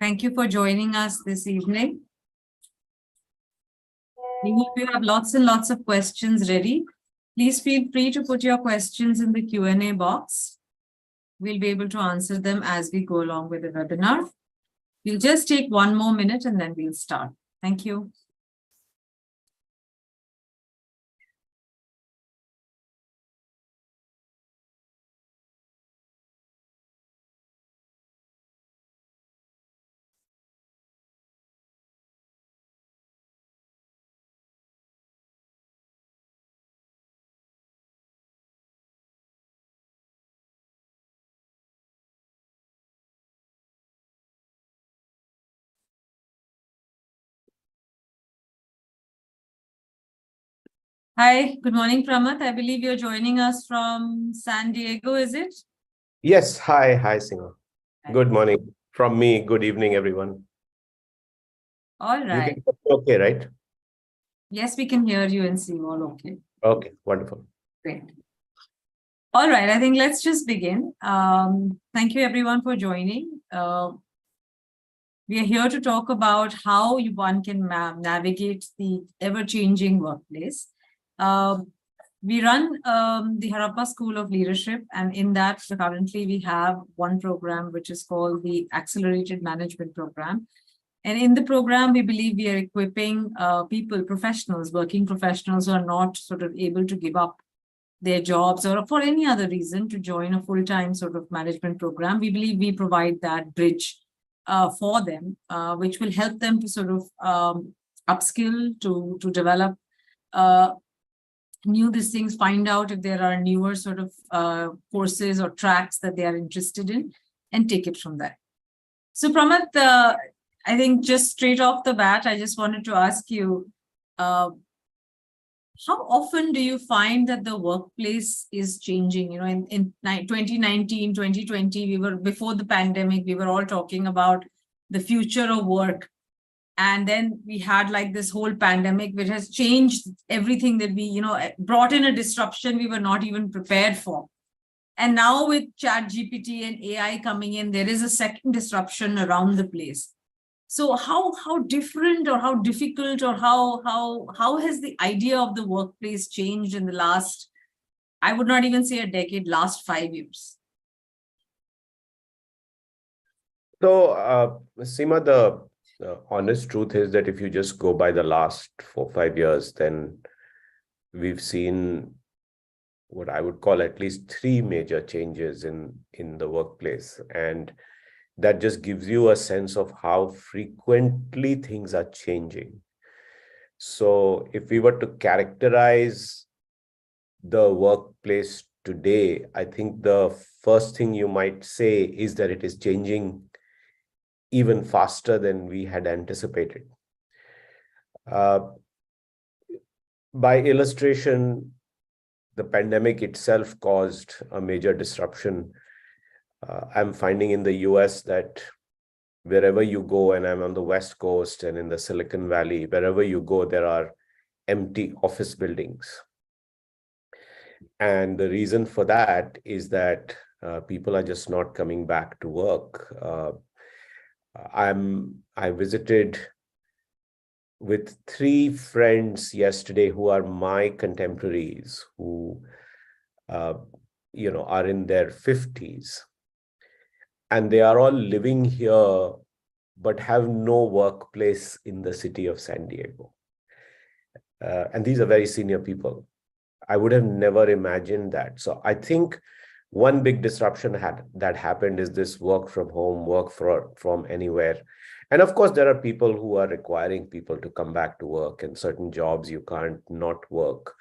Thank you for joining us this evening. We hope you have lots and lots of questions ready. Please feel free to put your questions in the Q&A box. We'll be able to answer them as we go along with the webinar. We'll just take one more minute and then we'll start. Thank you. Hi, good morning, Pramath. I believe you're joining us from San Diego, is it? Yes. Hi, Sinha. Good morning. From me, good evening, everyone. All right. You can okay, right? Yes, we can hear you and see you all okay. Okay, wonderful. Great. All right, I think let's just begin. Thank you everyone for joining. We are here to talk about how one can navigate the ever-changing workplace. We run the Harappa School of Leadership, and in that currently we have one program which is called the Accelerated Management Program. And in the program, we believe we are equipping people, professionals, working professionals who are not sort of able to give up their jobs or for any other reason to join a full-time sort of management program. We believe we provide that bridge for them, which will help them to sort of upskill, to develop new things, find out if there are newer sort of courses or tracks that they are interested in, and take it from there. So Pramath, I think just straight off the bat, I just wanted to ask you, how often do you find that the workplace is changing? You know, in 2019, 2020, before the pandemic, we were all talking about the future of work. And then we had like this whole pandemic, which has changed everything that we, brought in a disruption we were not even prepared for. And now with ChatGPT and AI coming in, there is a second disruption around the place. So how different or how difficult or how has the idea of the workplace changed in the last, I would not even say a decade, last 5 years? So, Seema, the honest truth is that if you just go by the last 4 or 5 years, then we've seen what I would call at least 3 major changes in the workplace. And that just gives you a sense of how frequently things are changing. So if we were to characterize the workplace today, I think the first thing you might say is that it is changing even faster than we had anticipated. By illustration, the pandemic itself caused a major disruption. I'm finding in the US that wherever you go, and I'm on the West Coast and in the Silicon Valley, wherever you go, there are empty office buildings. And the reason for that is that people are just not coming back to work. I visited with 3 friends yesterday who are my contemporaries, who are in their 50s. And they are all living here, but have no workplace in the city of San Diego. And these are very senior people. I would have never imagined that. So I think one big disruption that happened is this work from home, work from anywhere. And of course, there are people who are requiring people to come back to work, and certain jobs you can't not work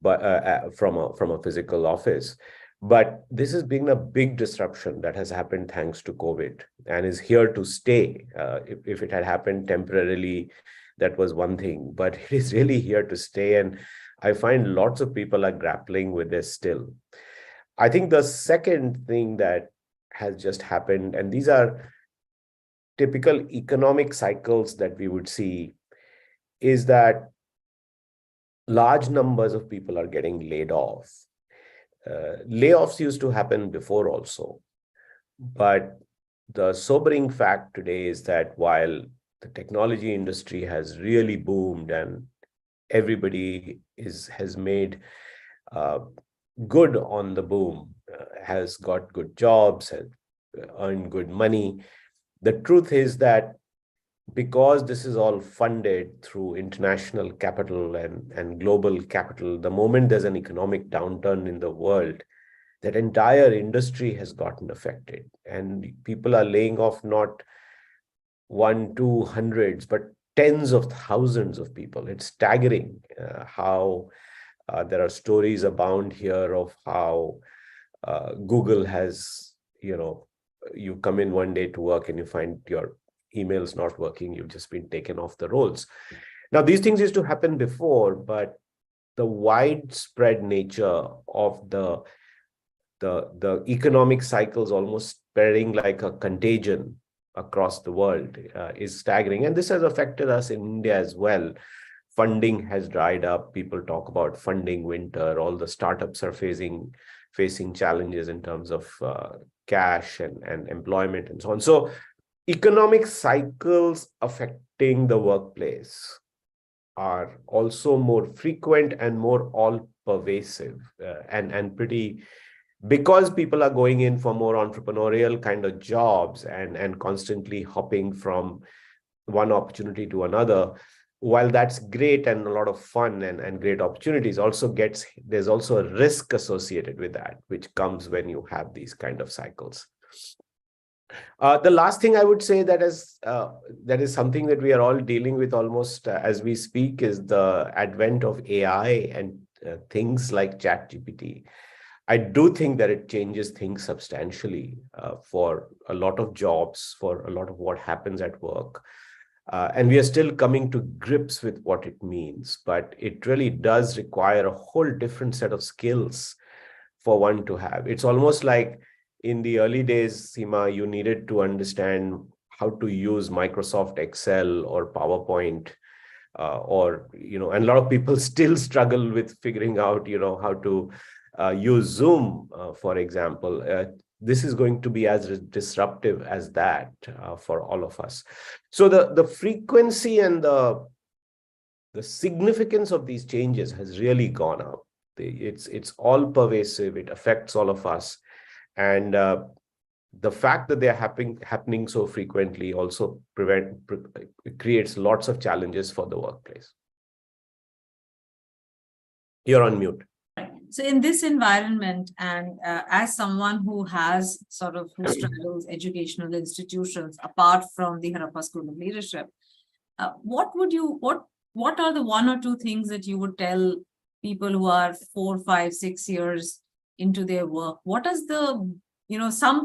but from a physical office. But this has been a big disruption that has happened thanks to COVID and is here to stay. If it had happened temporarily, that was one thing, but it is really here to stay. And I find lots of people are grappling with this still. I think the second thing that has just happened, and these are typical economic cycles that we would see, is that large numbers of people are getting laid off. Layoffs used to happen before also, but the sobering fact today is that while the technology industry has really boomed and everybody has made uh, good on the boom, has got good jobs, has earned good money. The truth is that because this is all funded through international capital and global capital, the moment there's an economic downturn in the world, that entire industry has gotten affected. And people are laying off not one, two hundreds, but tens of thousands of people. It's staggering how there are stories abound here of how Google has, you come in one day to work and you find your email's not working, you've just been taken off the rolls. Now, these things used to happen before, but the widespread nature of the economic cycles almost spreading like a contagion across the world is staggering. And this has affected us in India as well. Funding has dried up. People talk about funding winter. All the startups are facing challenges in terms of cash and employment and so on. So economic cycles affecting the workplace are also more frequent and more all pervasive and pretty, because people are going in for more entrepreneurial kind of jobs and constantly hopping from one opportunity to another. While that's great and a lot of fun and great opportunities, there's also a risk associated with that, which comes when you have these kind of cycles. The last thing I would say that is something that we are all dealing with almost as we speak is the advent of AI and things like ChatGPT. I do think that it changes things substantially for a lot of jobs, for a lot of what happens at work. And we are still coming to grips with what it means, but it really does require a whole different set of skills for one to have. It's almost like in the early days, Seema, you needed to understand how to use Microsoft Excel or PowerPoint, and a lot of people still struggle with figuring out, how to use Zoom, for example. This is going to be as disruptive as that for all of us. So the frequency and the significance of these changes has really gone up. It's all pervasive. It affects all of us. And the fact that they're happening so frequently also creates lots of challenges for the workplace. You're on mute. So in this environment, and as someone who straddles educational institutions apart from the Harappa School of Leadership, what are the one or two things that you would tell people who are 4, 5, 6 years into their work? What is some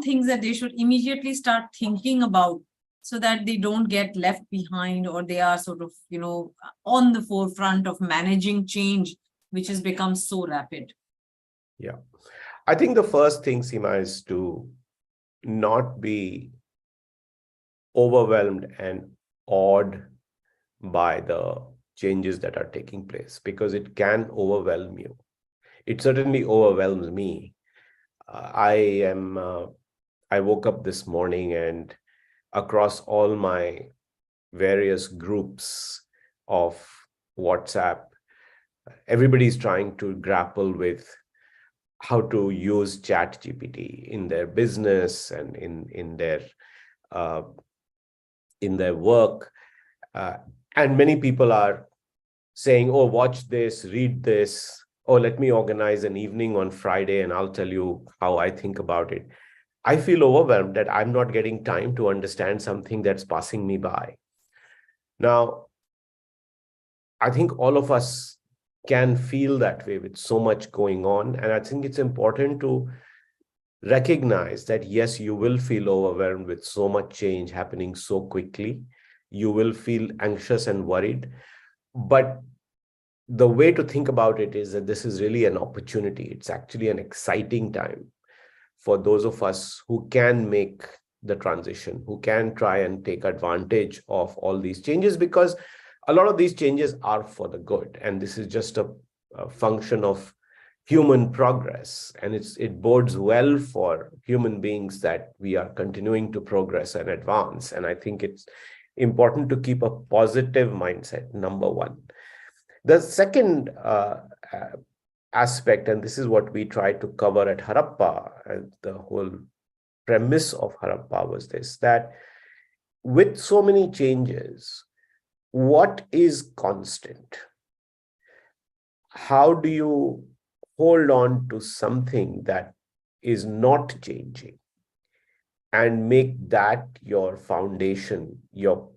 things that they should immediately start thinking about so that they don't get left behind, or they are on the forefront of managing change, which has become so rapid? Yeah. I think the first thing, Seema, is to not be overwhelmed and awed by the changes that are taking place, because it can overwhelm you. It certainly overwhelms me. I woke up this morning and across all my various groups of WhatsApp, everybody's trying to grapple with how to use ChatGPT in their business and in their work. And many people are saying, oh, watch this, read this. Oh, let me organize an evening on Friday and I'll tell you how I think about it. I feel overwhelmed that I'm not getting time to understand something that's passing me by. Now, I think all of us can feel that way with so much going on. And I think it's important to recognize that, yes, you will feel overwhelmed with so much change happening so quickly. You will feel anxious and worried. But the way to think about it is that this is really an opportunity. It's actually an exciting time for those of us who can make the transition, who can try and take advantage of all these changes, because a lot of these changes are for the good. And this is just a function of human progress, and it bodes well for human beings that we are continuing to progress and advance. And I think it's important to keep a positive mindset, number one. The second aspect, and this is what we tried to cover at Harappa, and the whole premise of Harappa was this, that with so many changes, what is constant? How do you hold on to something that is not changing and make that your foundation, your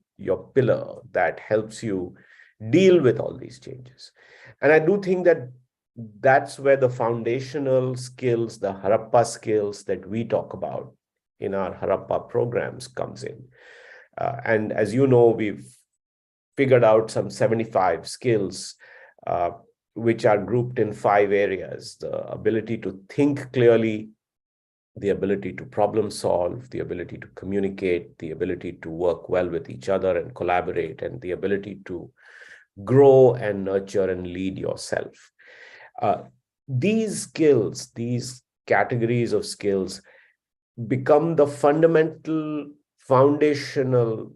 pillar that helps you deal with all these changes? And I do think that that's where the foundational skills, the Harappa skills that we talk about in our Harappa programs comes in. And as you know, we've figured out some 75 skills, which are grouped in 5 areas: the ability to think clearly, the ability to problem solve, the ability to communicate, the ability to work well with each other and collaborate, and the ability to grow and nurture and lead yourself. These skills, these categories of skills become the fundamental foundational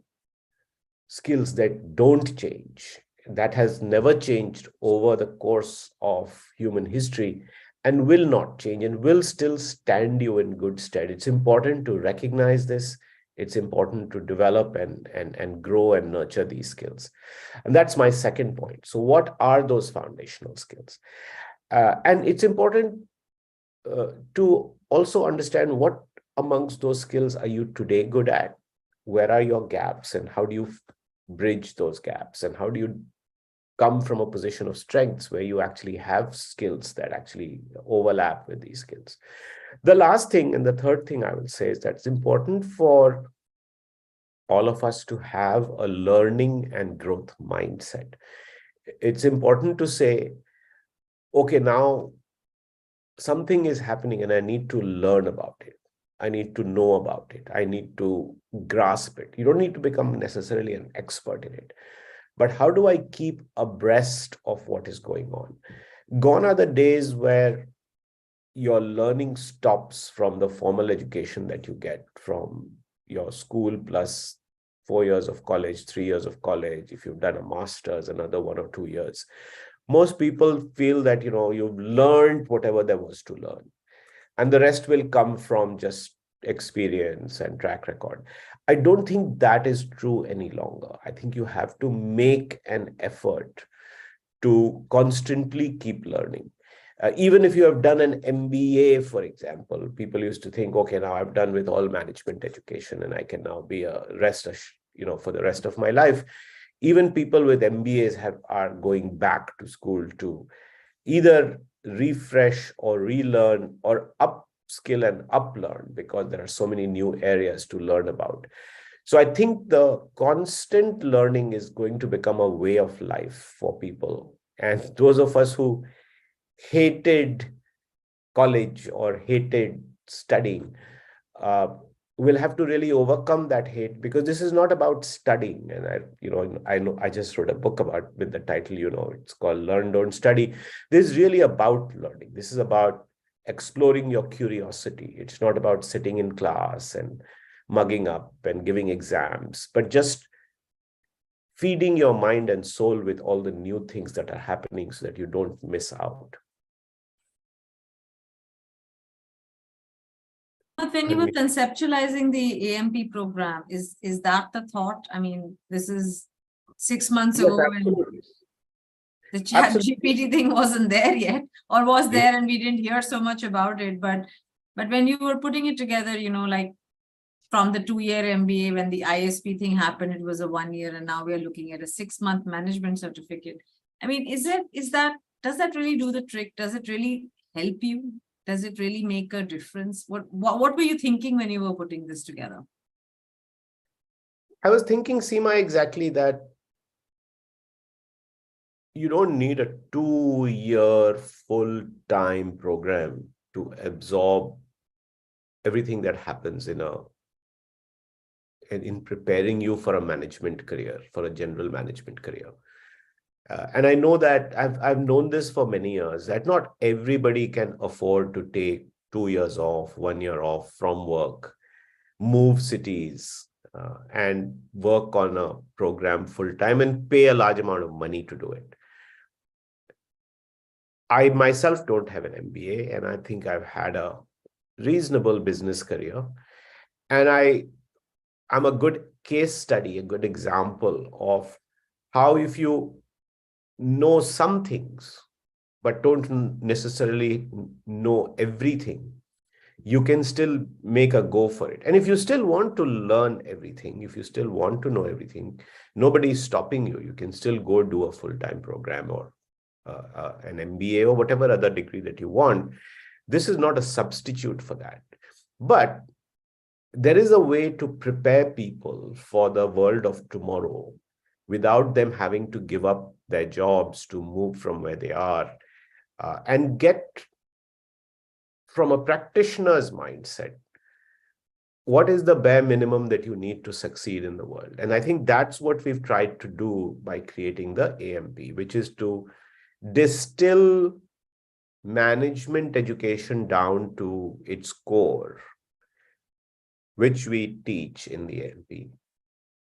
skills that don't change, that has never changed over the course of human history, and will not change, and will still stand you in good stead. It's important to recognize this. It's important to develop and grow and nurture these skills. And that's my second point. So what are those foundational skills? And it's important to also understand what amongst those skills are you today good at? Where are your gaps, and how do you bridge those gaps? And how do you come from a position of strengths where you actually have skills that actually overlap with these skills? The last thing, and the third thing I will say, is that it's important for all of us to have a learning and growth mindset. It's important to say, okay, now something is happening and I need to learn about it. I need to know about it. I need to grasp it. You don't need to become necessarily an expert in it. But how do I keep abreast of what is going on? Gone are the days where your learning stops from the formal education that you get from your school plus 4 years of college, 3 years of college. If you've done a master's, another 1 or 2 years. Most people feel that, you've learned whatever there was to learn, and the rest will come from just experience and track record. I don't think that is true any longer. I think you have to make an effort to constantly keep learning. Even if you have done an MBA, for example, people used to think, okay, now I've done with all management education and I can now be for the rest of my life. Even people with MBAs are going back to school to either refresh or relearn or upskill and uplearn, because there are so many new areas to learn about. So I think the constant learning is going to become a way of life for people. And those of us who hated college or hated studying will have to really overcome that hate, because this is not about studying. And I know I just wrote a book about, with the title, it's called Learn, Don't Study. This is really about learning. This is about exploring your curiosity. It's not about sitting in class and mugging up and giving exams, but just feeding your mind and soul with all the new things that are happening so that you don't miss out. But when you were conceptualizing the AMP program, is that the thought? I mean, this is 6 months ago, Absolutely. and the ChatGPT thing wasn't there yet, or was there, and we didn't hear so much about it. But when you were putting it together, like from the 2-year MBA, when the ISP thing happened, it was a 1 year, and now we are looking at a 6-month management certificate. I mean, does that really do the trick? Does it really help you? Does it really make a difference? What were you thinking when you were putting this together? I was thinking, Seema, exactly that. You don't need a 2-year full-time program to absorb everything that happens in preparing you for a management career, for a general management career. And I know that I've known this for many years, that not everybody can afford to take 2 years off, 1 year off from work, move cities, and work on a program full time and pay a large amount of money to do it. I myself don't have an MBA, and I think I've had a reasonable business career. And I'm a good case study, a good example of how if you know some things, but don't necessarily know everything, you can still make a go for it. And if you still want to learn everything, if you still want to know everything, nobody is stopping you. You can still go do a full-time program or an MBA or whatever other degree that you want. This is not a substitute for that. But there is a way to prepare people for the world of tomorrow without them having to give up their jobs to move from where they are, and get from a practitioner's mindset, what is the bare minimum that you need to succeed in the world? And I think that's what we've tried to do by creating the AMP, which is to distill management education down to its core, which we teach in the AMP.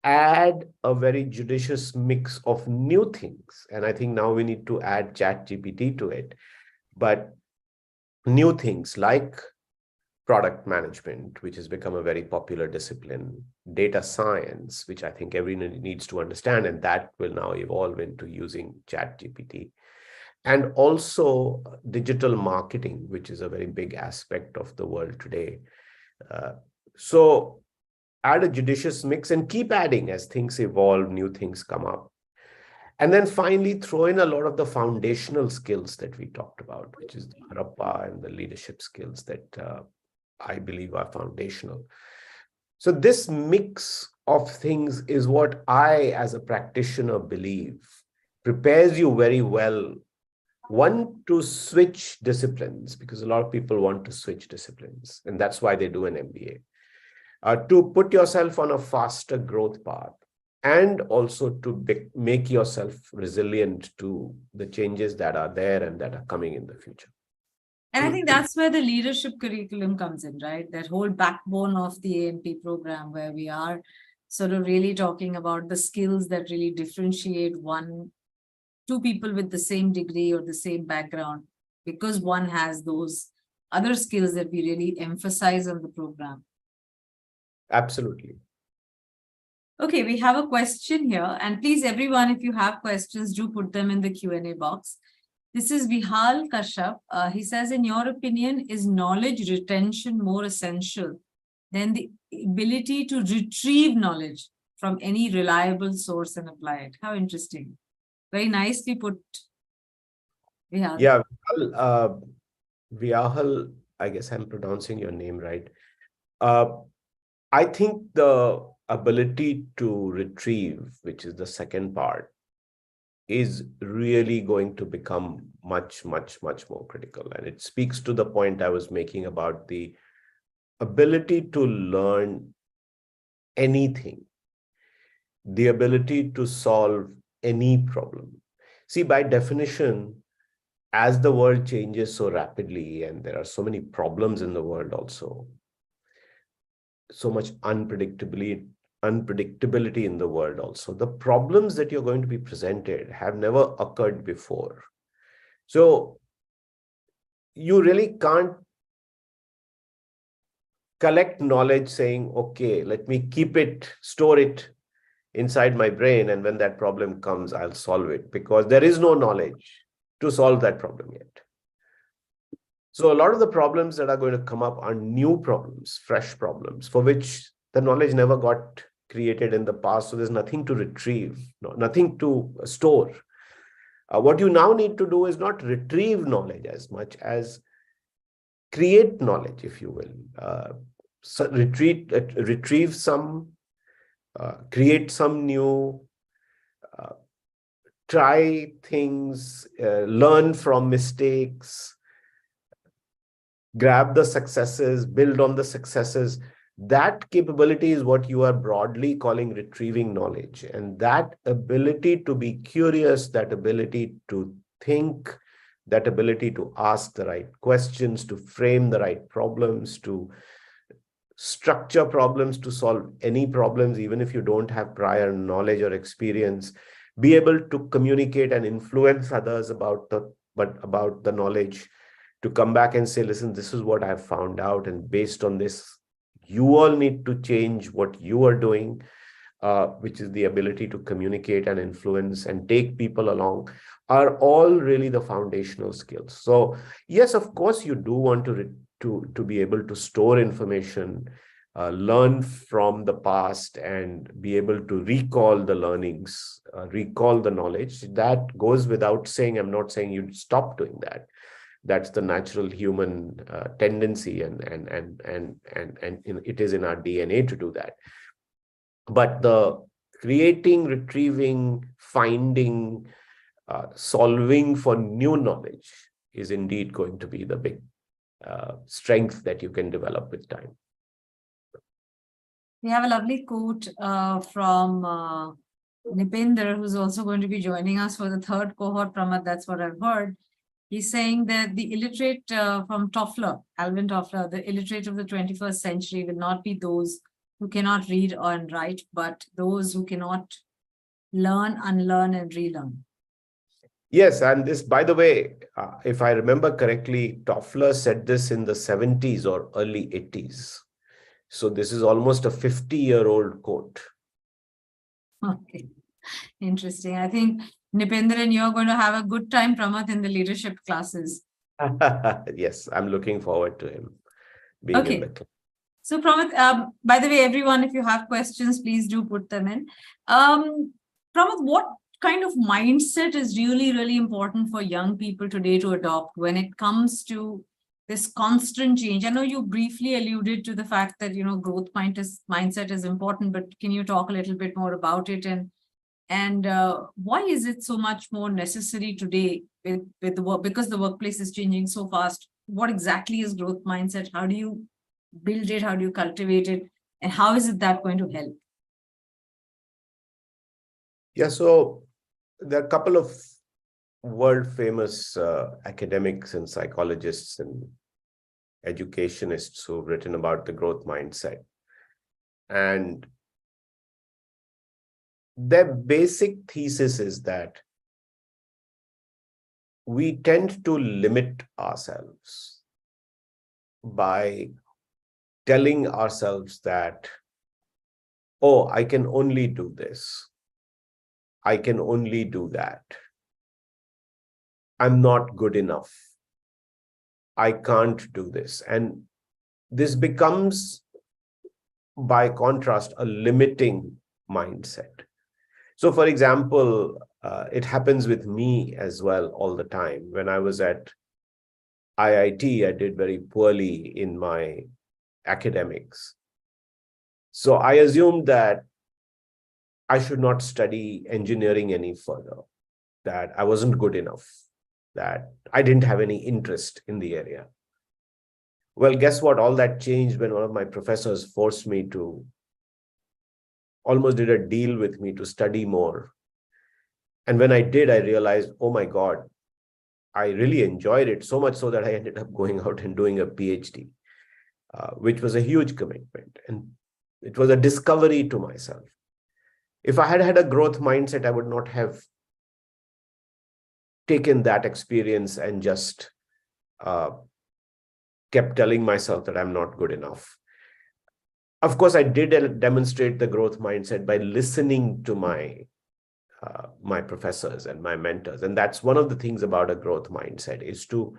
Add a very judicious mix of new things. And I think now we need to add ChatGPT to it. But new things like product management, which has become a very popular discipline, data science, which I think everyone needs to understand, and that will now evolve into using ChatGPT. And also digital marketing, which is a very big aspect of the world today. So add a judicious mix and keep adding as things evolve, new things come up. And then finally, throw in a lot of the foundational skills that we talked about, which is the Harappa and the leadership skills that I believe are foundational. So this mix of things is what I, as a practitioner, believe prepares you very well, one, to switch disciplines, because a lot of people want to switch disciplines, and that's why they do an MBA. To put yourself on a faster growth path, and also to make yourself resilient to the changes that are there and that are coming in the future. And I think that's where the leadership curriculum comes in, right? That whole backbone of the AMP program, where we are sort of really talking about the skills that really differentiate two people with the same degree or the same background, because one has those other skills that we really emphasize on the program. Absolutely. Okay, we have a question here, and please, everyone, if you have questions, do put them in the Q&A box. This is Vihal Kashyap. He says, in your opinion, is knowledge retention more essential than the ability to retrieve knowledge from any reliable source and apply it? How interesting. Very nicely put, Vihal. Yeah, Vihal, I guess I'm pronouncing your name right. I think the ability to retrieve, which is the second part, is really going to become much, much, much more critical. And it speaks to the point I was making about the ability to learn anything, the ability to solve any problem. See, by definition, as the world changes so rapidly, and there are so many problems in the world also, so much unpredictability in the world also, the problems that you're going to be presented have never occurred before. So you really can't collect knowledge saying, okay, let me keep it, store it inside my brain, and when that problem comes, I'll solve it, because there is no knowledge to solve that problem yet. So a lot of the problems that are going to come up are new problems, fresh problems, for which the knowledge never got created in the past. So there's nothing to retrieve, nothing to store. What you now need to do is not retrieve knowledge as much as create knowledge, if you will. So retrieve some, create some new, try things, learn from mistakes, grab the successes, build on the successes. That capability is what you are broadly calling retrieving knowledge. And that ability to be curious, that ability to think, that ability to ask the right questions, to frame the right problems, to structure problems, to solve any problems, even if you don't have prior knowledge or experience, be able to communicate and influence others about the knowledge, to come back and say, listen, this is what I've found out, and based on this, you all need to change what you are doing, which is the ability to communicate and influence and take people along, are all really the foundational skills. So yes, of course, you do want to be able to store information, learn from the past, and be able to recall the learnings, recall the knowledge. That goes without saying. I'm not saying you stop doing that. That's the natural human tendency, and it is in our DNA to do that. But the creating, retrieving, finding, solving for new knowledge is indeed going to be the big strength that you can develop with time. We have a lovely quote from Nipender, who's also going to be joining us for the third cohort, Pramath. That's what I've heard. He's saying that the illiterate from Toffler, Alvin Toffler, the illiterate of the 21st century will not be those who cannot read or write, but those who cannot learn, unlearn, and relearn. Yes, and this, by the way, if I remember correctly, Toffler said this in the 70s or early 80s. So this is almost a 50-year-old quote. Okay, interesting. I think Nipender and you are going to have a good time, Pramath, in the leadership classes. Yes, I'm looking forward to him being in the class. So Pramath, by the way, everyone, if you have questions, please do put them in. Pramath, what kind of mindset is really, really important for young people today to adopt when it comes to this constant change? I know you briefly alluded to the fact that, growth mindset is important, but can you talk a little bit more about it? And why is it so much more necessary today with the work, because the workplace is changing so fast? What exactly is growth mindset? How do you build it? How do you cultivate it? And how is it that going to help? Yeah, so there are a couple of world famous academics and psychologists and educationists who've written about the growth mindset. And their basic thesis is that we tend to limit ourselves by telling ourselves that, oh, I can only do this. I can only do that. I'm not good enough. I can't do this. And this becomes, by contrast, a limiting mindset. So, for example, it happens with me as well all the time. When I was at IIT, I did very poorly in my academics. So I assumed that I should not study engineering any further, that I wasn't good enough, that I didn't have any interest in the area. Well, guess what? All that changed when one of my professors forced me to, almost did a deal with me to study more. And when I did, I realized, oh my God, I really enjoyed it, so much so that I ended up going out and doing a PhD, which was a huge commitment. And it was a discovery to myself. If I had had a growth mindset, I would not have taken that experience and just kept telling myself that I'm not good enough. Of course, I did demonstrate the growth mindset by listening to my professors and my mentors. And that's one of the things about a growth mindset, is to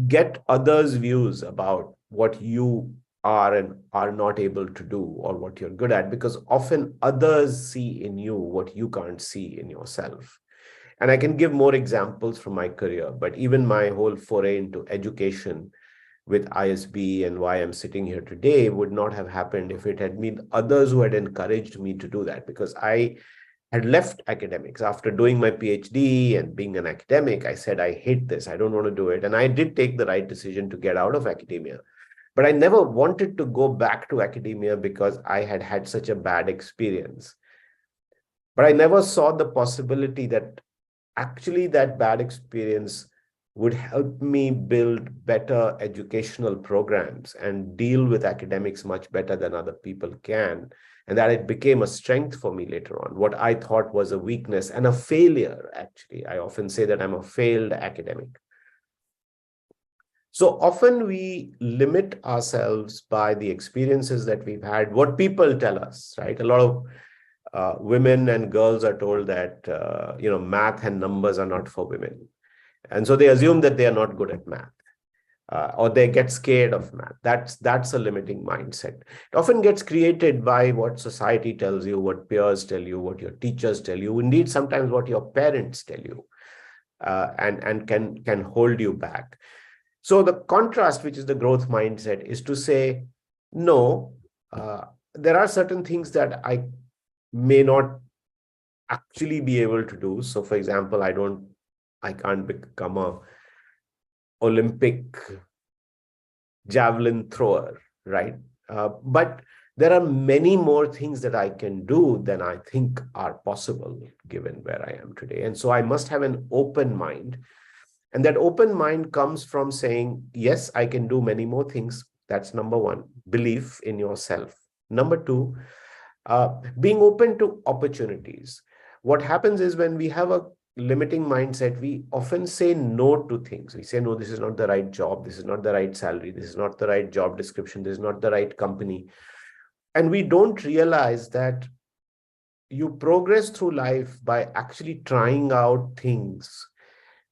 get others' views about what you are and are not able to do, or what you're good at, because often others see in you what you can't see in yourself. And I can give more examples from my career, but even my whole foray into education with ISB and why I'm sitting here today would not have happened if it had been others who had encouraged me to do that, because I had left academics after doing my PhD and being an academic. I said, I hate this. I don't want to do it. And I did take the right decision to get out of academia. But I never wanted to go back to academia because I had had such a bad experience. But I never saw the possibility that actually that bad experience would help me build better educational programs and deal with academics much better than other people can. And that it became a strength for me later on. What I thought was a weakness and a failure, actually. I often say that I'm a failed academic. So often we limit ourselves by the experiences that we've had, what people tell us, right? A lot of women and girls are told that, math and numbers are not for women. And so they assume that they are not good at math. Or they get scared of math. That's a limiting mindset. It often gets created by what society tells you, what peers tell you, what your teachers tell you, indeed sometimes what your parents tell you, and can hold you back. So the contrast, which is the growth mindset, is to say, no, there are certain things that I may not actually be able to do. So for example, I can't become a Olympic javelin thrower, right? But there are many more things that I can do than I think are possible given where I am today. And so I must have an open mind. And that open mind comes from saying, yes, I can do many more things. That's number one, belief in yourself. Number two, being open to opportunities. What happens is when we have a limiting mindset, we often say no to things. We say, no, this is not the right job. This is not the right salary. This is not the right job description. This is not the right company. And we don't realize that you progress through life by actually trying out things.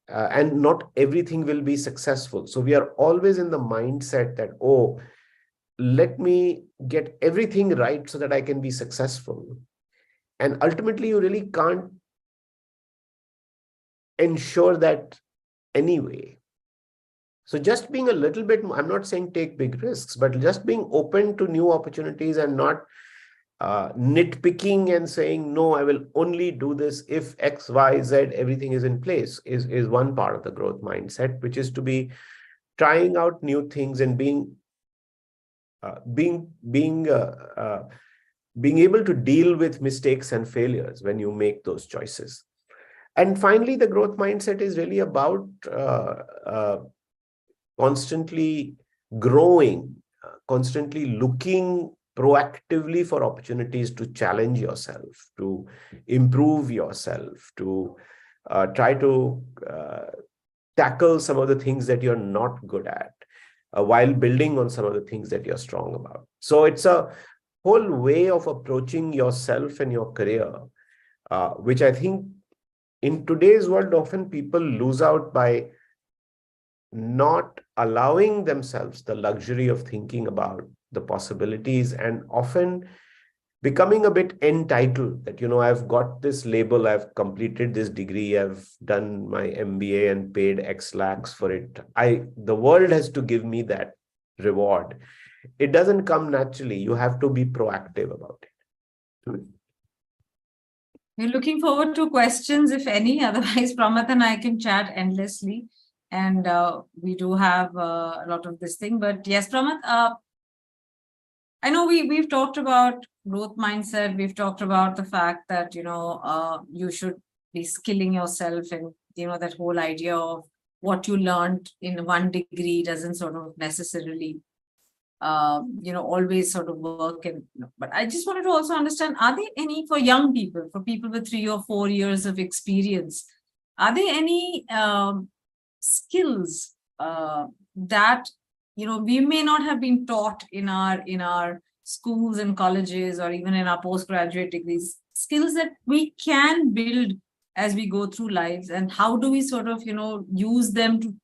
And not everything will be successful. So we are always in the mindset that, oh, let me get everything right so that I can be successful. And ultimately, you really can't ensure that anyway. So just being a little bit, I'm not saying take big risks, but just being open to new opportunities and not nitpicking and saying, no, I will only do this if X, Y, Z, everything is in place is one part of the growth mindset, which is to be trying out new things and being able to deal with mistakes and failures when you make those choices. And finally, the growth mindset is really about constantly growing, constantly looking proactively for opportunities to challenge yourself, to improve yourself, to try to tackle some of the things that you're not good at, while building on some of the things that you're strong about. So it's a whole way of approaching yourself and your career, which I think in today's world, often people lose out by not allowing themselves the luxury of thinking about the possibilities and often becoming a bit entitled that, I've got this label, I've completed this degree, I've done my MBA and paid X lakhs for it. The world has to give me that reward. It doesn't come naturally. You have to be proactive about it. We're looking forward to questions, if any. Otherwise, Pramath and I can chat endlessly. And we do have a lot of this thing. But yes, Pramath, I know we've talked about growth mindset. We've talked about the fact that, you should be skilling yourself, and, that whole idea of what you learned in one degree doesn't sort of necessarily, always sort of work. But I just wanted to also understand, are there any, for young people, for people with 3 or 4 years of experience, are there any skills that we may not have been taught in our schools and colleges, or even in our postgraduate degrees, skills that we can build as we go through lives? And how do we sort of use them to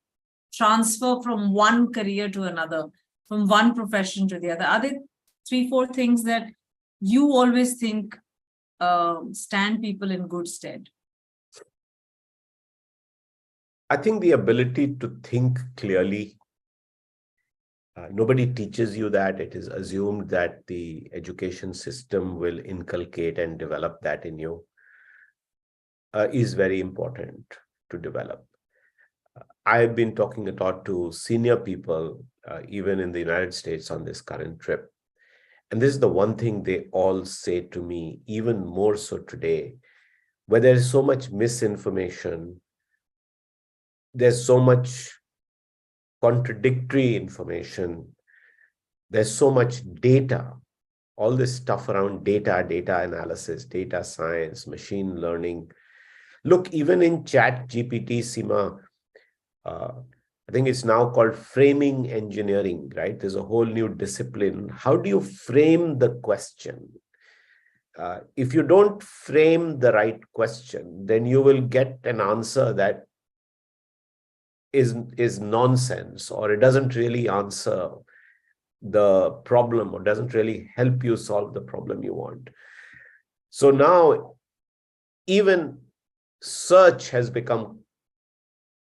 transfer from one career to another, from one profession to the other? Are there 3-4 things that you always think stand people in good stead? I think the ability to think clearly. Nobody teaches you that. It is assumed that the education system will inculcate and develop that in you, is very important to develop. I've been talking a lot to senior people, even in the United States on this current trip. And this is the one thing they all say to me, even more so today, where there is so much misinformation, there's so much contradictory information, there's so much data, all this stuff around data analysis, data science, machine learning. Look, even in Chat GPT, Seema, uh, I think it's now called framing engineering, right? There's a whole new discipline. How do you frame the question? If you don't frame the right question, then you will get an answer that is nonsense, or it doesn't really answer the problem, or doesn't really help you solve the problem you want. So now even search has become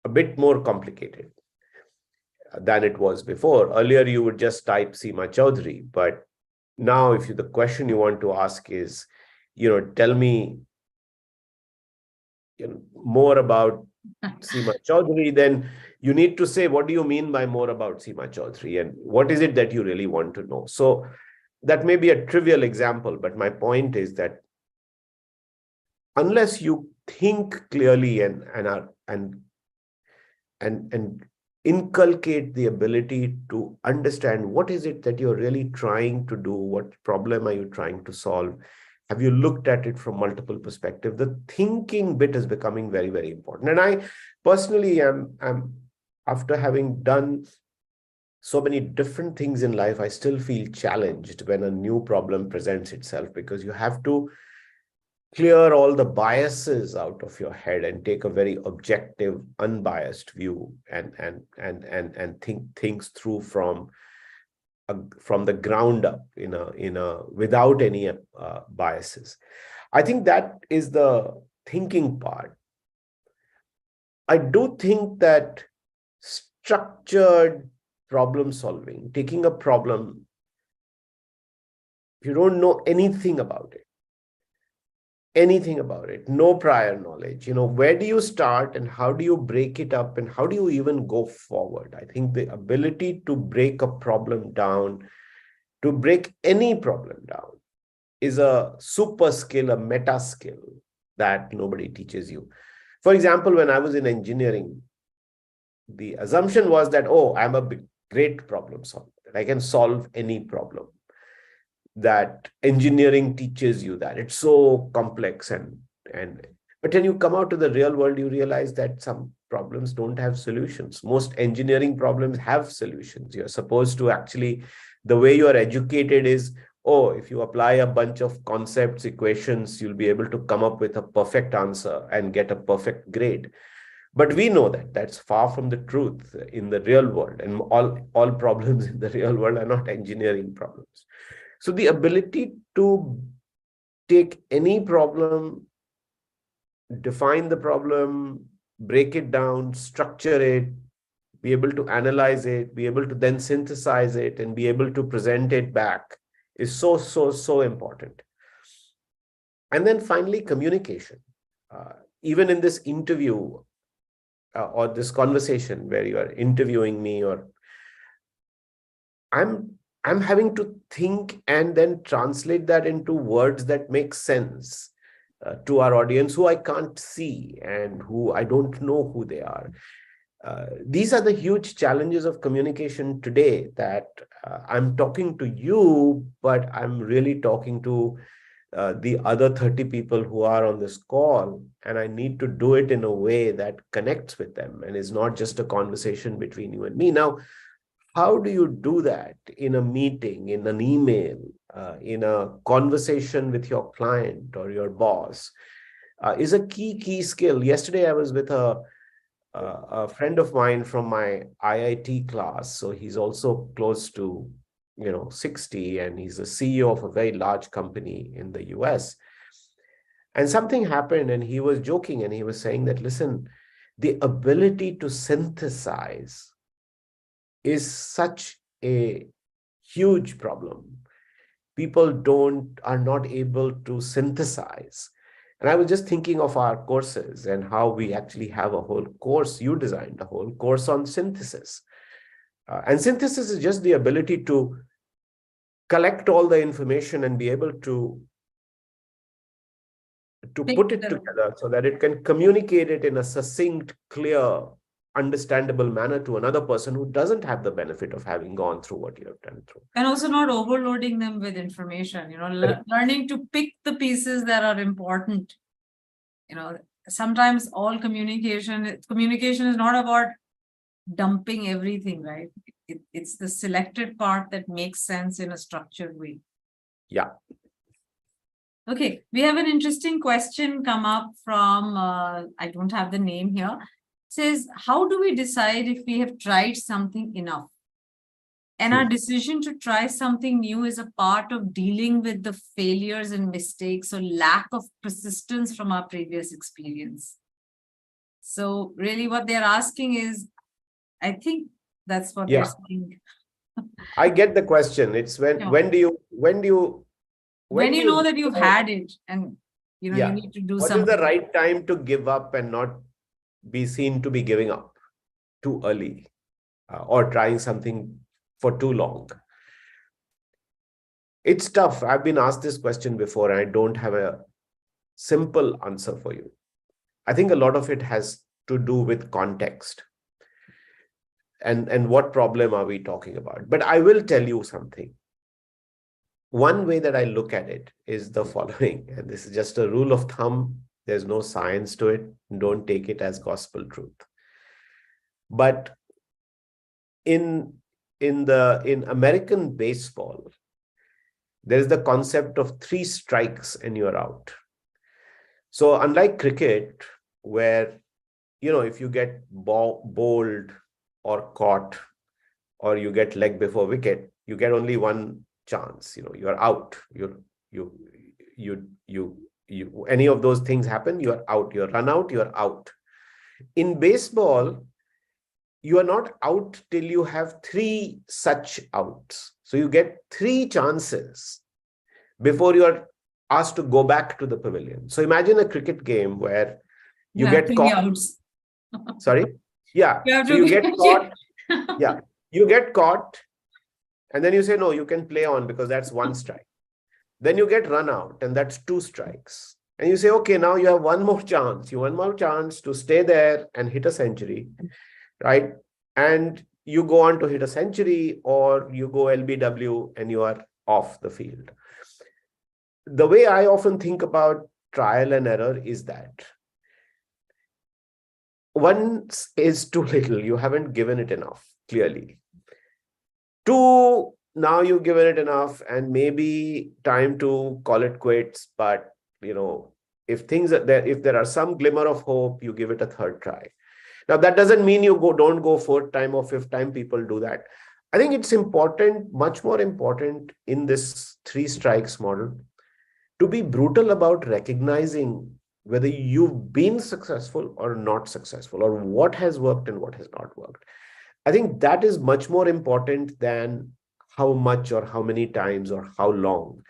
a bit more complicated than it was before. Earlier, you would just type Seema Chaudhary, but now if the question you want to ask is, tell me more about Seema Chaudhary, then you need to say, what do you mean by more about Seema Chaudhary, and what is it that you really want to know? So that may be a trivial example, but my point is that unless you think clearly and inculcate the ability to understand what is it that you're really trying to do, what problem are you trying to solve, have you looked at it from multiple perspectives, the thinking bit is becoming very, very important. And I personally am after having done so many different things in life, I still feel challenged when a new problem presents itself, because you have to clear all the biases out of your head and take a very objective, unbiased view, and think things through from the ground up without any biases. I think that is the thinking part. I do think that structured problem solving, taking a problem, if you don't know anything about it, no prior knowledge, where do you start and how do you break it up and how do you even go forward? I think the ability to break a problem down, to break any problem down, is a super skill, a meta skill that nobody teaches you. For example, when I was in engineering, the assumption was that, oh, I'm a great problem solver, that I can solve any problem. That engineering teaches you that it's so complex, but when you come out to the real world, you realize that some problems don't have solutions. Most engineering problems have solutions. You're supposed to actually, the way you are educated is, oh, if you apply a bunch of concepts, equations, you'll be able to come up with a perfect answer and get a perfect grade. But we know that that's far from the truth in the real world, and all problems in the real world are not engineering problems. So the ability to take any problem, define the problem, break it down, structure it, be able to analyze it, be able to then synthesize it, and be able to present it back is so, so, so important. And then finally, communication. Even in this interview or this conversation where you are interviewing me, or I'm having to think and then translate that into words that make sense to our audience, who I can't see and who I don't know who they are. These are the huge challenges of communication today, that I'm talking to you, but I'm really talking to the other 30 people who are on this call, and I need to do it in a way that connects with them and is not just a conversation between you and me. Now, how do you do that in a meeting, in an email, in a conversation with your client or your boss, is a key skill. Yesterday, I was with a friend of mine from my IIT class. So he's also close to 60, and he's the CEO of a very large company in the US. And something happened, and he was joking, and he was saying that, listen, the ability to synthesize is such a huge problem. People are not able to synthesize. And I was just thinking of our courses and how we actually have a whole course. You designed a whole course on synthesis. And synthesis is just the ability to collect all the information and be able to put it together so that it can communicate it in a succinct, clear, understandable manner to another person who doesn't have the benefit of having gone through what you have done through. And also not overloading them with information, learning to pick the pieces that are important. Sometimes all communication is not about dumping everything, right? It's the selected part that makes sense in a structured way. Yeah. Okay, we have an interesting question come up from, I don't have the name here. It says, how do we decide if we have tried something enough? And our decision to try something new is a part of dealing with the failures and mistakes or lack of persistence from our previous experience. So really what they're asking is, I think that's what they're saying. I get the question. It's when do you know that you've had it and you need to do something. What is the right time to give up and not be seen to be giving up too early or trying something for too long? It's tough. I've been asked this question before and I don't have a simple answer for you. I think a lot of it has to do with context and what problem are we talking about. But I will tell you something. One way that I look at it is the following, and this is just a rule of thumb. There's no science to it. Don't take it as gospel truth. But in American baseball, there is the concept of 3 strikes and you're out. So unlike cricket, where, if you get bowled or caught or you get leg before wicket, you get only one chance. You're out. Any of those things happen, you're out. You're run out, you're out. In baseball, you are not out till you have 3 such outs. So you get 3 chances before you are asked to go back to the pavilion. So imagine a cricket game where you get 3 caught. outs. Sorry? Yeah. So you get caught. Yeah. You get caught. And then you say, no, you can play on because that's 1 strike. Then you get run out and that's 2 strikes. And you say, okay, now you have one more chance. You have 1 more chance to stay there and hit a century, right? And you go on to hit a century or you go LBW and you are off the field. The way I often think about trial and error is that 1 is too little. You haven't given it enough, clearly. 2, now you've given it enough and maybe time to call it quits. But, if there are some glimmer of hope, you give it a 3rd try. Now, that doesn't mean you don't go 4th time or 5th time. People do that. I think it's important, much more important in this 3 strikes model, to be brutal about recognizing whether you've been successful or not successful, or what has worked and what has not worked. I think that is much more important than how much or how many times or how long.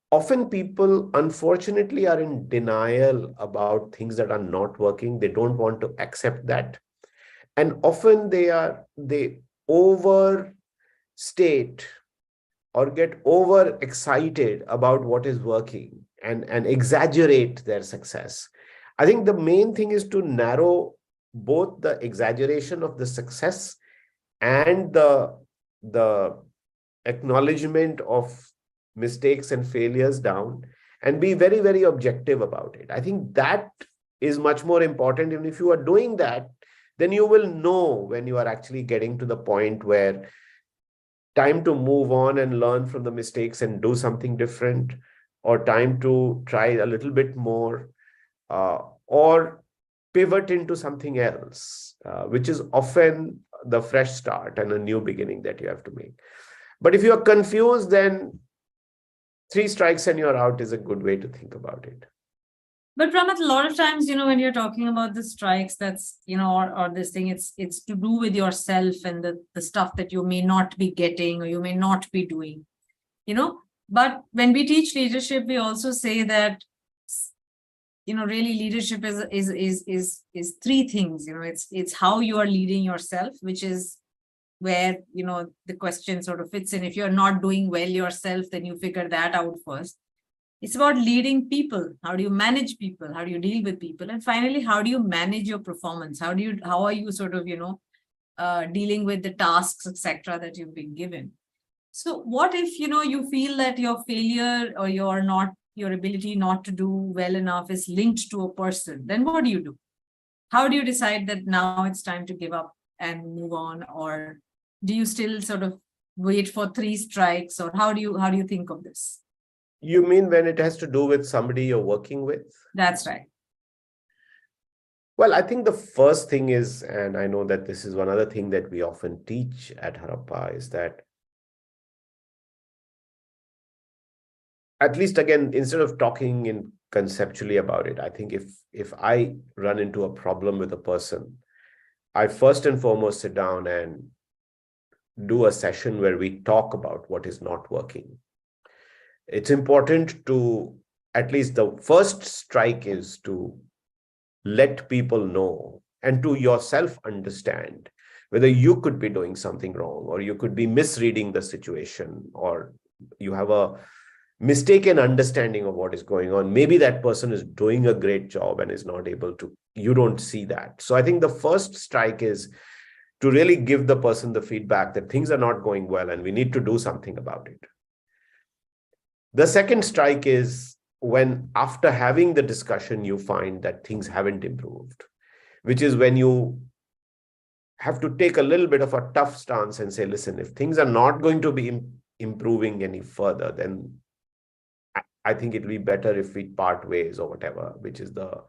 Often people, unfortunately, are in denial about things that are not working. They don't want to accept that. And often they overstate or get overexcited about what is working and exaggerate their success. I think the main thing is to narrow both the exaggeration of the success and the acknowledgement of mistakes and failures down and be very, very objective about it. I think that is much more important. And if you are doing that, then you will know when you are actually getting to the point where time to move on and learn from the mistakes and do something different, or time to try a little bit more, or pivot into something else, which is often the fresh start and a new beginning that you have to make. But if you are confused, then 3 strikes and you're out is a good way to think about it. But Pramath, a lot of times, when you're talking about the strikes, that's, or this thing, it's to do with yourself and the stuff that you may not be getting or you may not be doing, But when we teach leadership, we also say that really leadership is three things. It's how you are leading yourself, which is where the question sort of fits in. If you're not doing well yourself, then you figure that out first. It's about leading people. How do you manage people? How do you deal with people? And finally, how do you manage your performance? How are you sort of dealing with the tasks, etc., that you've been given? So what if you feel that your failure or your ability not to do well enough is linked to a person? Then what do? How do you decide that now it's time to give up and move on? Or do you still sort of wait for three strikes? Or how do you think of this? You mean when it has to do with somebody you're working with? That's right. Well, I think the first thing is, and I know that this is one other thing that we often teach at Harappa, is that at least, again, instead of talking in conceptually about it, I think if I run into a problem with a person, I first and foremost sit down and do a session where we talk about what is not working. It's important to, at least the first strike is to let people know and to yourself understand whether you could be doing something wrong, or you could be misreading the situation, or you have a mistaken understanding of what is going on. Maybe that person is doing a great job and is not able to, you don't see that. So I think the first strike is to really give the person the feedback that things are not going well and we need to do something about it. The second strike is when, after having the discussion, you find that things haven't improved, which is when you have to take a little bit of a tough stance and say, listen, if things are not going to be improving any further, then I think it'll be better if we part ways or whatever, which is the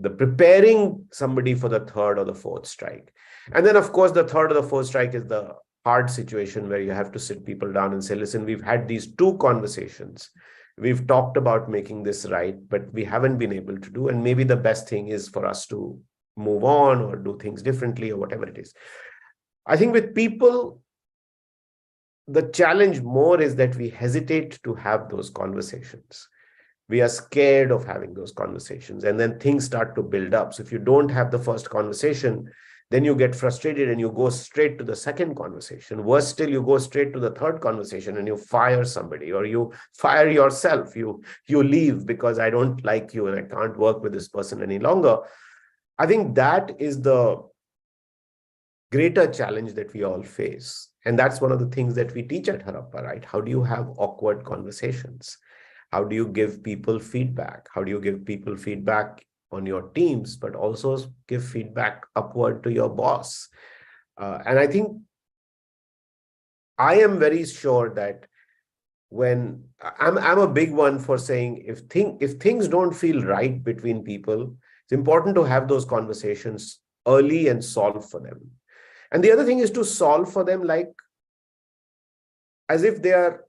preparing somebody for the third or the fourth strike. And then, of course, the third or the fourth strike is the hard situation where you have to sit people down and say, listen, we've had these two conversations. We've talked about making this right, but we haven't been able to do. And maybe the best thing is for us to move on or do things differently or whatever it is. I think with people, the challenge more is that we hesitate to have those conversations. We are scared of having those conversations, and then things start to build up. So if you don't have the first conversation, then you get frustrated and you go straight to the second conversation. Worse still, you go straight to the third conversation and you fire somebody, or you fire yourself. You leave because I don't like you and I can't work with this person any longer. I think that is the greater challenge that we all face. And that's one of the things that we teach at Harappa, right? How do you have awkward conversations? How do you give people feedback? How do you give people feedback on your teams, but also give feedback upward to your boss? And I think I am very sure that when I'm a big one for saying, if things don't feel right between people, it's important to have those conversations early and solve for them. And the other thing is to solve for them like as if they are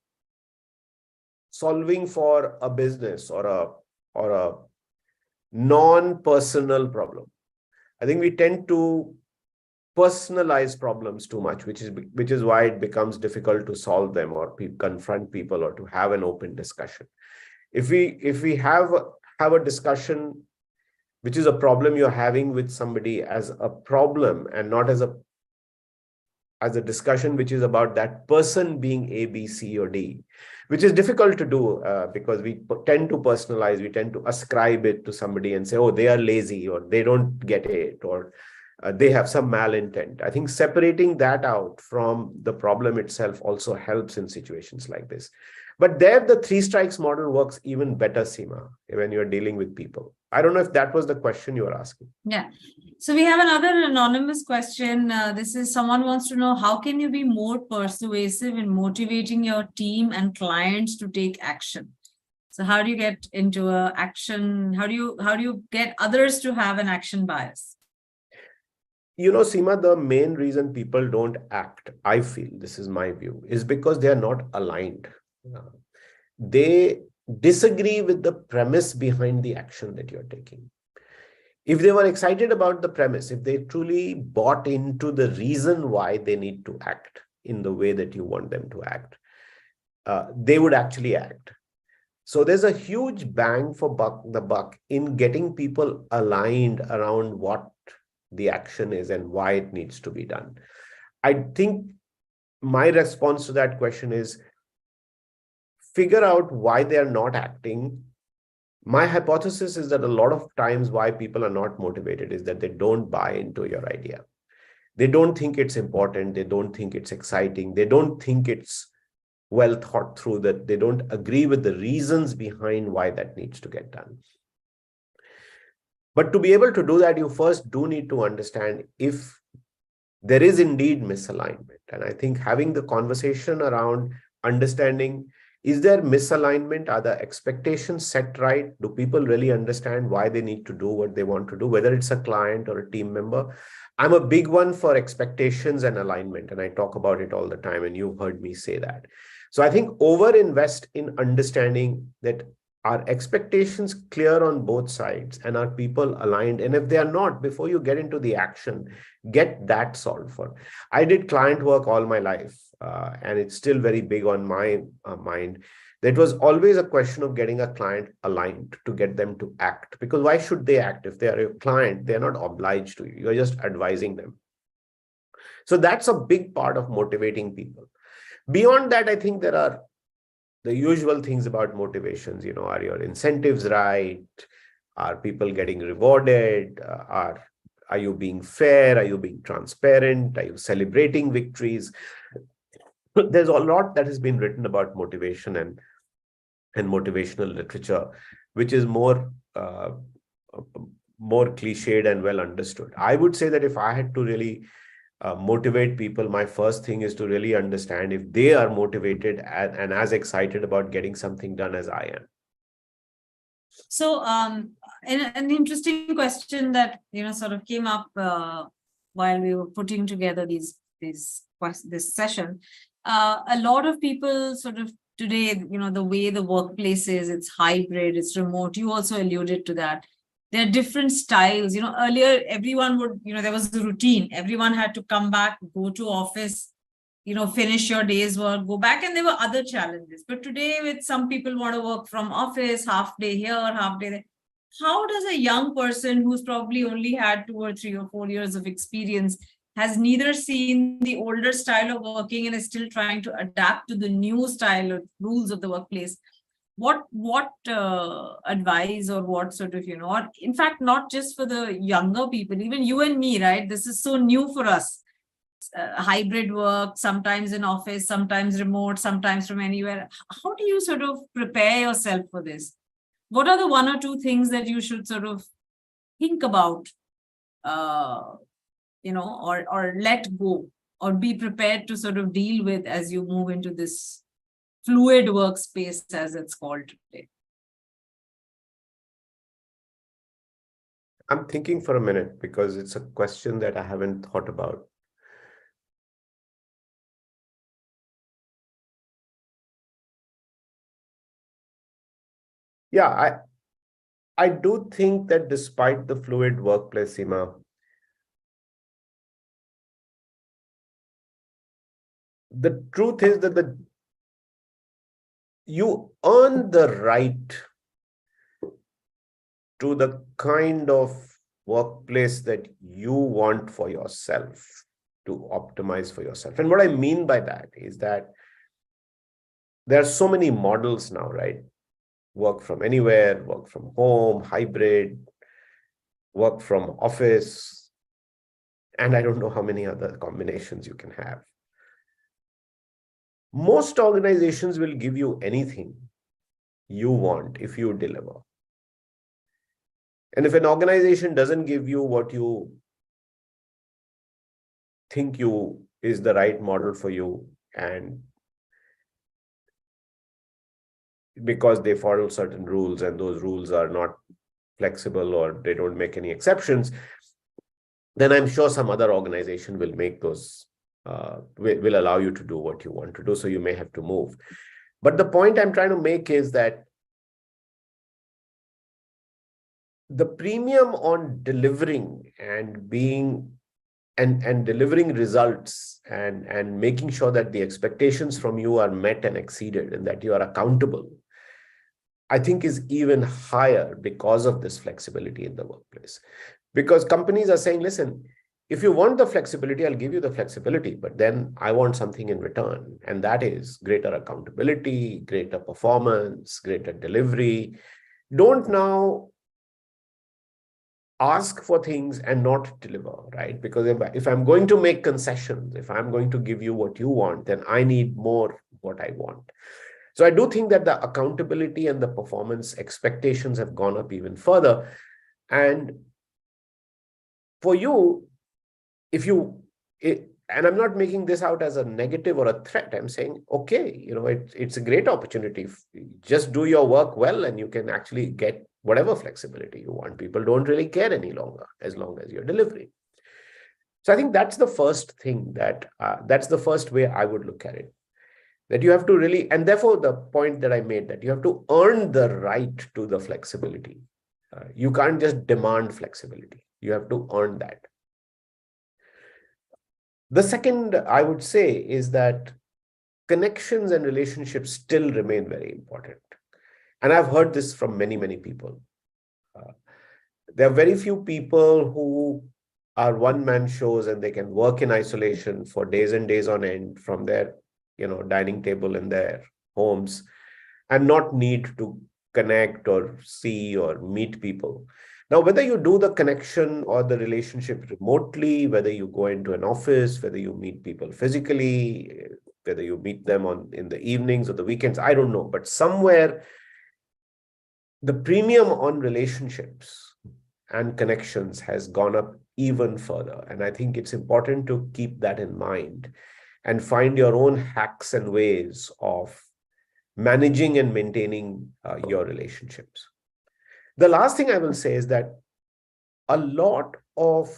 solving for a business or a non-personal problem. I think we tend to personalize problems too much, which is why it becomes difficult to solve them or confront people or to have an open discussion. If we have a discussion which is a problem you're having with somebody as a problem and not as a discussion which is about that person being A, B, C, or D, which is difficult to do because we tend to personalize, we tend to ascribe it to somebody and say, oh, they are lazy, or they don't get it, or they have some malintent. I think separating that out from the problem itself also helps in situations like this. But there, the three strikes model works even better, Seema, when you're dealing with people. I don't know if that was the question you were asking. Yeah. So we have another anonymous question. This is someone wants to know, how can you be more persuasive in motivating your team and clients to take action? So how do you get into action? How do you get others to have an action bias? Seema, the main reason people don't act, I feel, this is my view, is because they are not aligned. They disagree with the premise behind the action that you're taking. If they were excited about the premise, if they truly bought into the reason why they need to act in the way that you want them to act, they would actually act. So there's a huge bang for the buck in getting people aligned around what the action is and why it needs to be done. I think my response to that question is figure out why they are not acting. My hypothesis is that a lot of times why people are not motivated is that they don't buy into your idea. They don't think it's important. They don't think it's exciting. They don't think it's well thought through, that they don't agree with the reasons behind why that needs to get done. But to be able to do that, you first do need to understand if there is indeed misalignment. And I think having the conversation around understanding, is there misalignment? Are the expectations set right? Do people really understand why they need to do what they want to do, whether it's a client or a team member? I'm a big one for expectations and alignment, and I talk about it all the time, and you've heard me say that. So I think over-invest in understanding that are expectations clear on both sides and are people aligned? And if they are not, before you get into the action, get that solved for. I did client work all my life, and it's still very big on my mind. That was always a question of getting a client aligned to get them to act. Because why should they act? If they are your client, they're not obliged to you. You're just advising them. So that's a big part of motivating people. Beyond that, I think there are the usual things about motivations. Are your incentives right? Are people getting rewarded? Are you being fair? Are you being transparent? Are you celebrating victories? There's a lot that has been written about motivation and motivational literature, which is more cliched and well understood. I would say that if I had to really motivate people, my first thing is to really understand if they are motivated and as excited about getting something done as I am. So, an interesting question that sort of came up while we were putting together this session. A lot of people sort of today, the way the workplace is, it's hybrid, it's remote. You also alluded to that. There are different styles. Earlier everyone would, there was the routine. Everyone had to come back, go to office, finish your day's work, go back, and there were other challenges. But today, with some people want to work from office, half day here, half day there. How does a young person who's probably only had 2 or 3 or 4 years of experience, has neither seen the older style of working and is still trying to adapt to the new style or rules of the workplace, what advice or what sort of, or in fact, not just for the younger people, even you and me, right? This is so new for us. Hybrid work, sometimes in office, sometimes remote, sometimes from anywhere. How do you sort of prepare yourself for this? What are the 1 or 2 things that you should sort of think about, or let go, or be prepared to sort of deal with as you move into this fluid workspace, as it's called today? I'm thinking for a minute because it's a question that I haven't thought about. Yeah, I do think that despite the fluid workplace, Seema, the truth is that you earn the right to the kind of workplace that you want for yourself, to optimize for yourself. And what I mean by that is that there are so many models now, right? Work from anywhere, work from home, hybrid, work from office, and I don't know how many other combinations you can have. Most organizations will give you anything you want if you deliver. And if an organization doesn't give you what you think is the right model for you, and because they follow certain rules and those rules are not flexible or they don't make any exceptions, then I'm sure some other organization will make those, will allow you to do what you want to do. So you may have to move. But the point I'm trying to make is that the premium on delivering and being and delivering results and making sure that the expectations from you are met and exceeded and that you are accountable, I think is even higher because of this flexibility in the workplace. Because companies are saying, listen, if you want the flexibility, I'll give you the flexibility, but then I want something in return. And that is greater accountability, greater performance, greater delivery. Don't now ask for things and not deliver, right? Because if I'm going to make concessions, if I'm going to give you what you want, then I need more what I want. So I do think that the accountability and the performance expectations have gone up even further. And for you, if you, and I'm not making this out as a negative or a threat, I'm saying, okay, it's a great opportunity. Just do your work well and you can actually get whatever flexibility you want. People don't really care any longer as long as you're delivering. So I think that's the first thing that's the first way I would look at it. That you have to really, and therefore the point that I made, that you have to earn the right to the flexibility. You can't just demand flexibility. You have to earn that. The second, I would say, is that connections and relationships still remain very important. And I've heard this from many, many people. There are very few people who are one-man shows and they can work in isolation for days and days on end from their dining table in their homes and not need to connect or see or meet people. Now, whether you do the connection or the relationship remotely, whether you go into an office, whether you meet people physically, whether you meet them in the evenings or the weekends, I don't know. But somewhere, the premium on relationships and connections has gone up even further. And I think it's important to keep that in mind and find your own hacks and ways of managing and maintaining your relationships. The last thing I will say is that a lot of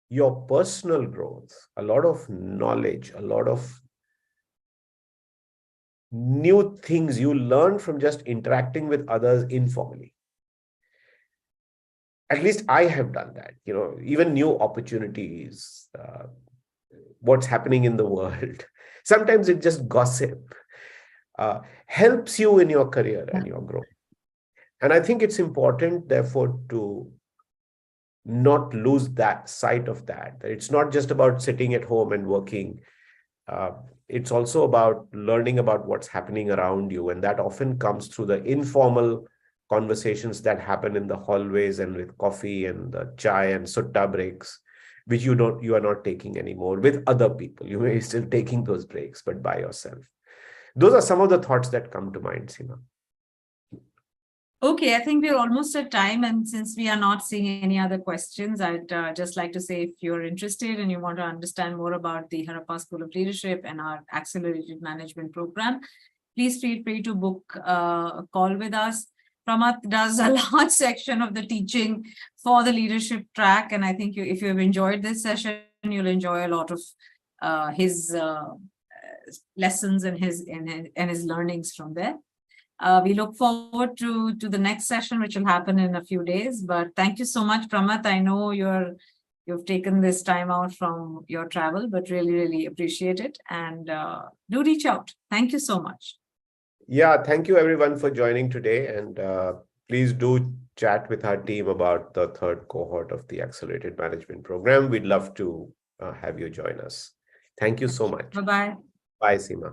your personal growth, a lot of knowledge, a lot of new things you learn from just interacting with others informally. At least I have done that, even new opportunities, what's happening in the world. Sometimes it's just gossip, helps you in your career and your growth. And I think it's important, therefore, to not lose that sight of that. It's not just about sitting at home and working. It's also about learning about what's happening around you. And that often comes through the informal conversations that happen in the hallways and with coffee and the chai and sutta breaks, which you are not taking anymore with other people. You may be still taking those breaks, but by yourself. Those are some of the thoughts that come to mind, Seema. Okay, I think we're almost at time. And since we are not seeing any other questions, I'd just like to say, if you're interested and you want to understand more about the Harappa School of Leadership and our accelerated management program, please feel free to book a call with us. Pramath does a large section of the teaching for the leadership track. And I think if you have enjoyed this session, you'll enjoy a lot of his lessons and his learnings from there. We look forward to the next session, which will happen in a few days. But thank you so much, Pramath. I know you've taken this time out from your travel, but really, really appreciate it. And do reach out. Thank you so much. Yeah, thank you everyone for joining today. And please do chat with our team about the third cohort of the Accelerated Management Program. We'd love to have you join us. Thank you so much. Bye-bye. Bye, Seema.